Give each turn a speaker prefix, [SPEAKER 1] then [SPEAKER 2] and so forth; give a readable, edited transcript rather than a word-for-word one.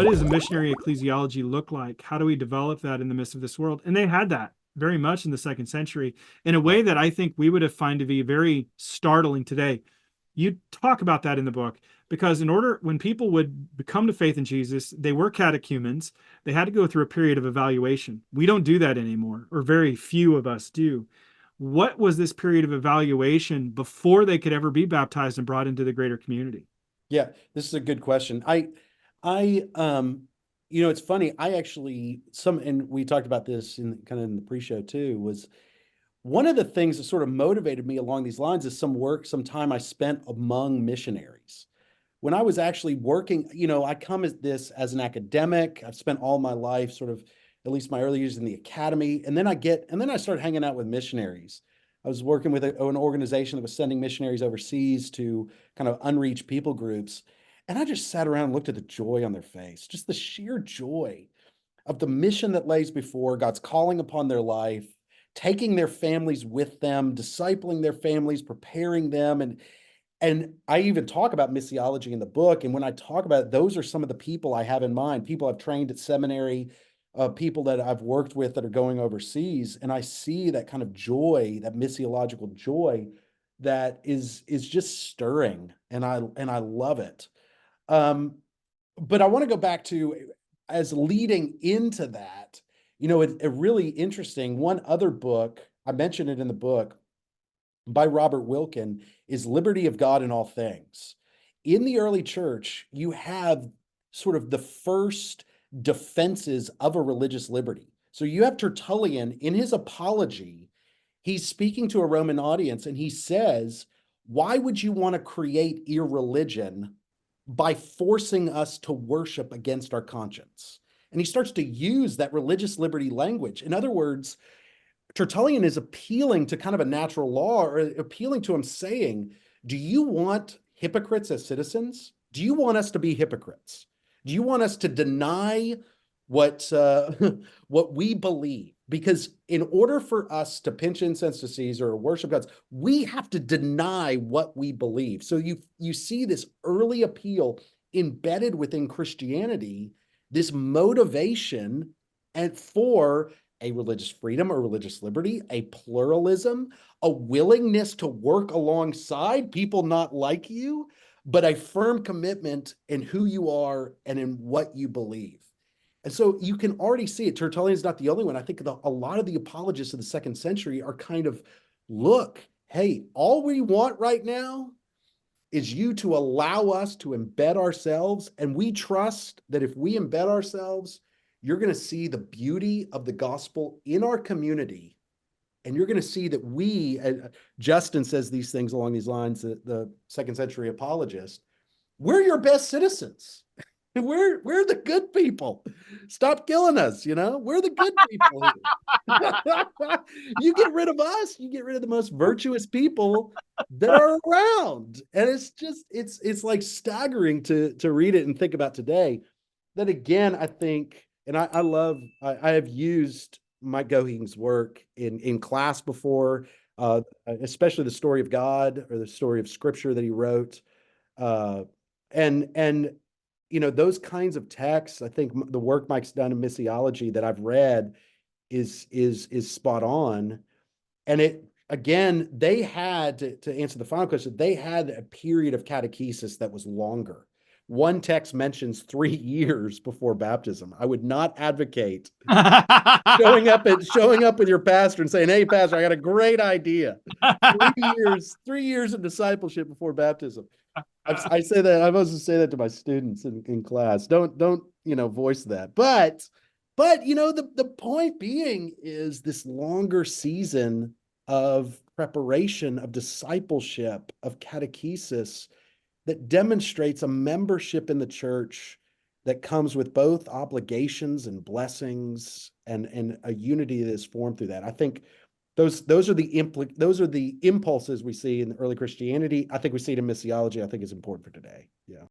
[SPEAKER 1] what does a missionary ecclesiology look like? How do we develop that in the midst of this world? And they had that very much in the second century in a way that I think we would have found to be very startling today. You talk about that in the book because when people would come to faith in Jesus, they were catechumens. They had to go through a period of evaluation. We don't do that anymore, or very few of us do. What was this period of evaluation before they could ever be baptized and brought into the greater community?
[SPEAKER 2] Yeah, this is a good question. It's funny. I actually, and we talked about this in the pre-show too, was one of the things that sort of motivated me along these lines is some time I spent among missionaries. When I was actually working, I come at this as an academic. I've spent all my life sort of, at least my early years in the academy. And then I started hanging out with missionaries. I was working with an organization that was sending missionaries overseas to kind of unreached people groups. And I just sat around and looked at the joy on their face, just the sheer joy of the mission that lays before, God's calling upon their life, taking their families with them, discipling their families, preparing them. And I even talk about missiology in the book. And when I talk about it, those are some of the people I have in mind, people I've trained at seminary, people that I've worked with that are going overseas. And I see that kind of joy, that missiological joy that is just stirring. And I love it. But I want to go back to, as leading into that, a really interesting one other book, I mentioned it in the book, by Robert Wilkin, is Liberty of God in All Things. In the early church, you have sort of the first defenses of a religious liberty. So you have Tertullian in his Apology. He's speaking to a Roman audience and he says, why would you want to create irreligion by forcing us to worship against our conscience? And he starts to use that religious liberty language. In other words, Tertullian is appealing to kind of a natural law, or appealing to him saying, do you want hypocrites as citizens? Do you want us to be hypocrites? Do you want us to deny what we believe? Because in order for us to pinch incense to Caesar or worship gods, we have to deny what we believe. So you see this early appeal embedded within Christianity, this motivation for a religious freedom or religious liberty, a pluralism, a willingness to work alongside people not like you, but a firm commitment in who you are and in what you believe. And so you can already see it. Tertullian's not the only one. I think a lot of the apologists of the second century are kind of, look, hey, all we want right now is you to allow us to embed ourselves. And we trust that if we embed ourselves, you're going to see the beauty of the gospel in our community. And you're going to see that Justin says these things along these lines, the second century apologist, we're your best citizens. We're the good people. Stop killing us, we're the good people. You get rid of us, you get rid of the most virtuous people that are around. And it's like staggering to read it and think about today. That again, I think, and I have used Mike Goheen's work in class before, especially the story of God or the story of scripture that he wrote. And those kinds of texts, I think the work Mike's done in missiology that I've read is spot on. And they had to answer the final question, they had a period of catechesis that was longer. One text mentions 3 years before baptism. I would not advocate showing up with your pastor and saying, "Hey, pastor, I got a great idea." 3 years of discipleship before baptism. I say that. I must say that to my students in class. Don't voice that. But the point being is this longer season of preparation, of discipleship, of catechesis, that demonstrates a membership in the church that comes with both obligations and blessings and a unity that is formed through that. I think those are the impulses we see in early Christianity. I think we see it in missiology. I think it's important for today. Yeah.